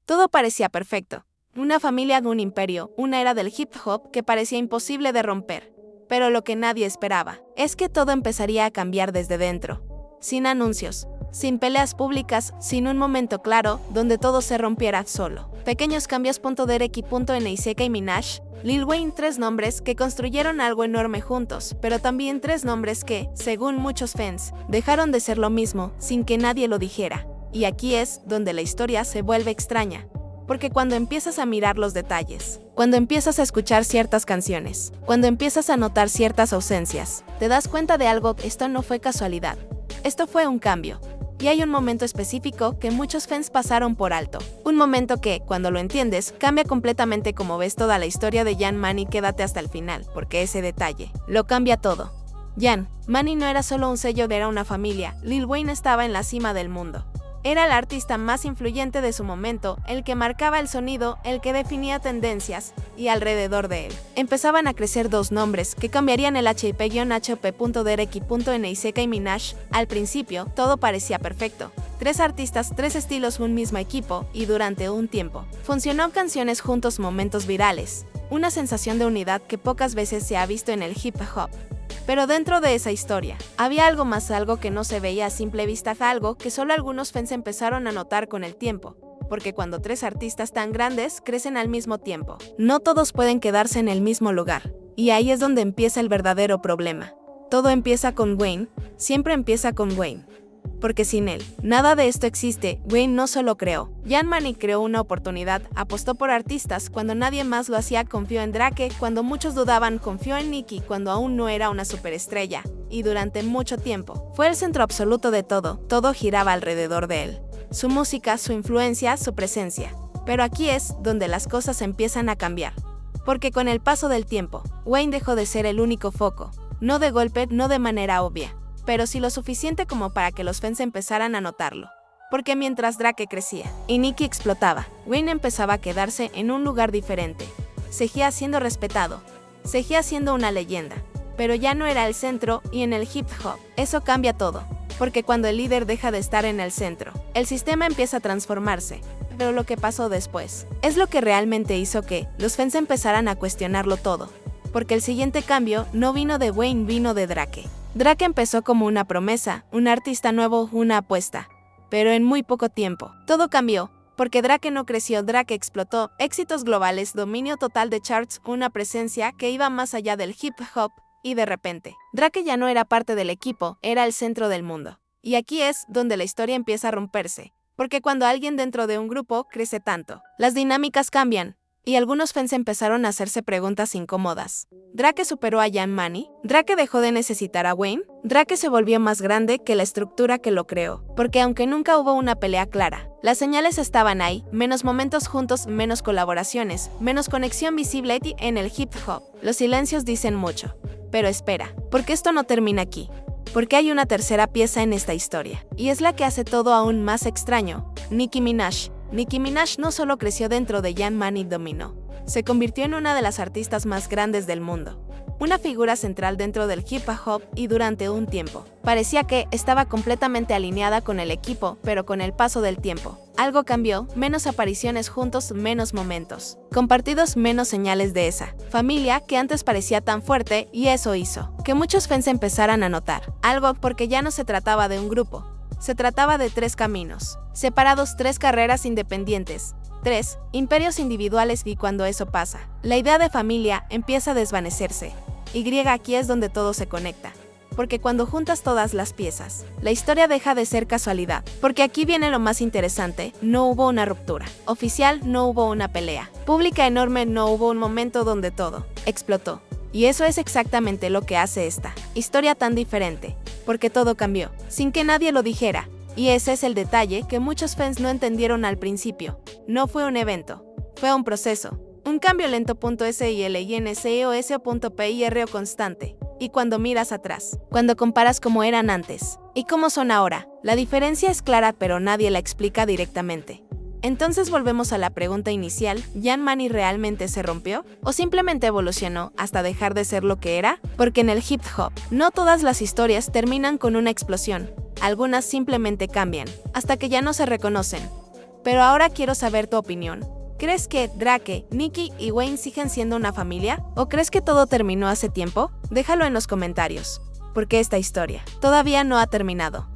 Todo parecía perfecto. Una familia de un imperio, una era del hip hop que parecía imposible de romper. Pero lo que nadie esperaba es que todo empezaría a cambiar desde dentro. Sin anuncios, sin peleas públicas, sin un momento claro donde todo se rompiera solo. Pequeños cambios. Derek y Nicki Minaj, Lil Wayne, tres nombres que construyeron algo enorme juntos, pero también tres nombres que, según muchos fans, dejaron de ser lo mismo sin que nadie lo dijera. Y aquí es donde la historia se vuelve extraña. Porque cuando empiezas a mirar los detalles, cuando empiezas a escuchar ciertas canciones, cuando empiezas a notar ciertas ausencias, te das cuenta de algo. Esto no fue casualidad. Esto fue un cambio. Y hay un momento específico que muchos fans pasaron por alto. Un momento que, cuando lo entiendes, cambia completamente cómo ves toda la historia de Young Money. Quédate hasta el final, porque ese detalle lo cambia todo. Young Money no era solo un sello, era una familia. Lil Wayne estaba en la cima del mundo. Era el artista más influyente de su momento, el que marcaba el sonido, el que definía tendencias, y alrededor de él empezaban a crecer dos nombres que cambiarían el HIP-HP. Derek y Nicki Minaj. Al principio, todo parecía perfecto. Tres artistas, tres estilos, un mismo equipo, y durante un tiempo funcionó canciones juntos, momentos virales, una sensación de unidad que pocas veces se ha visto en el hip hop. Pero dentro de esa historia, había algo más, algo que no se veía a simple vista, algo que solo algunos fans empezaron a notar con el tiempo. Porque cuando tres artistas tan grandes crecen al mismo tiempo, no todos pueden quedarse en el mismo lugar. Y ahí es donde empieza el verdadero problema. Todo empieza con Wayne, siempre empieza con Wayne. Porque sin él, nada de esto existe. Wayne no solo creó, Young Money creó una oportunidad, apostó por artistas cuando nadie más lo hacía, confió en Drake cuando muchos dudaban, confió en Nicki cuando aún no era una superestrella, y durante mucho tiempo fue el centro absoluto de todo giraba alrededor de él. Su música, su influencia, su presencia. Pero aquí es donde las cosas empiezan a cambiar. Porque con el paso del tiempo, Wayne dejó de ser el único foco, no de golpe, no de manera obvia, pero sí lo suficiente como para que los fans empezaran a notarlo. Porque mientras Drake crecía y Nicki explotaba, Wayne empezaba a quedarse en un lugar diferente. Seguía siendo respetado, seguía siendo una leyenda, pero ya no era el centro, y en el hip hop, eso cambia todo. Porque cuando el líder deja de estar en el centro, el sistema empieza a transformarse. Pero lo que pasó después es lo que realmente hizo que los fans empezaran a cuestionarlo todo. Porque el siguiente cambio no vino de Wayne, vino de Drake. Drake empezó como una promesa, un artista nuevo, una apuesta. Pero en muy poco tiempo, todo cambió. Porque Drake no creció, Drake explotó, éxitos globales, dominio total de charts, una presencia que iba más allá del hip hop, y de repente, Drake ya no era parte del equipo, era el centro del mundo. Y aquí es donde la historia empieza a romperse. Porque cuando alguien dentro de un grupo crece tanto, las dinámicas cambian. Y algunos fans empezaron a hacerse preguntas incómodas. ¿Drake superó a Young Money? ¿Drake dejó de necesitar a Wayne? ¿Drake se volvió más grande que la estructura que lo creó? Porque aunque nunca hubo una pelea clara, las señales estaban ahí, menos momentos juntos, menos colaboraciones, menos conexión visible en el hip hop. Los silencios dicen mucho. Pero espera, porque esto no termina aquí. Porque hay una tercera pieza en esta historia, y es la que hace todo aún más extraño. Nicki Minaj. Nicki Minaj no solo creció dentro de Young Money, dominó. Se convirtió en una de las artistas más grandes del mundo. Una figura central dentro del hip hop, y durante un tiempo parecía que estaba completamente alineada con el equipo, pero con el paso del tiempo, algo cambió, menos apariciones juntos, menos momentos compartidos, menos señales de esa familia que antes parecía tan fuerte, y eso hizo que muchos fans empezaran a notar algo, porque ya no se trataba de un grupo. Se trataba de tres caminos separados, tres carreras independientes, tres imperios individuales, y cuando eso pasa, la idea de familia empieza a desvanecerse. Y aquí es donde todo se conecta. Porque cuando juntas todas las piezas, la historia deja de ser casualidad. Porque aquí viene lo más interesante, no hubo una ruptura oficial, no hubo una pelea pública enorme, no hubo un momento donde todo explotó. Y eso es exactamente lo que hace esta historia tan diferente. Porque todo cambió, sin que nadie lo dijera. Y ese es el detalle que muchos fans no entendieron al principio. No fue un evento, fue un proceso. Un cambio lento. SILINSEOS.PIR constante. Y cuando miras atrás, cuando comparas cómo eran antes y cómo son ahora, la diferencia es clara, pero nadie la explica directamente. Entonces volvemos a la pregunta inicial, ¿Young Money realmente se rompió? ¿O simplemente evolucionó hasta dejar de ser lo que era? Porque en el hip hop, no todas las historias terminan con una explosión. Algunas simplemente cambian, hasta que ya no se reconocen. Pero ahora quiero saber tu opinión. ¿Crees que Drake, Nikki y Wayne siguen siendo una familia? ¿O crees que todo terminó hace tiempo? Déjalo en los comentarios, porque esta historia todavía no ha terminado.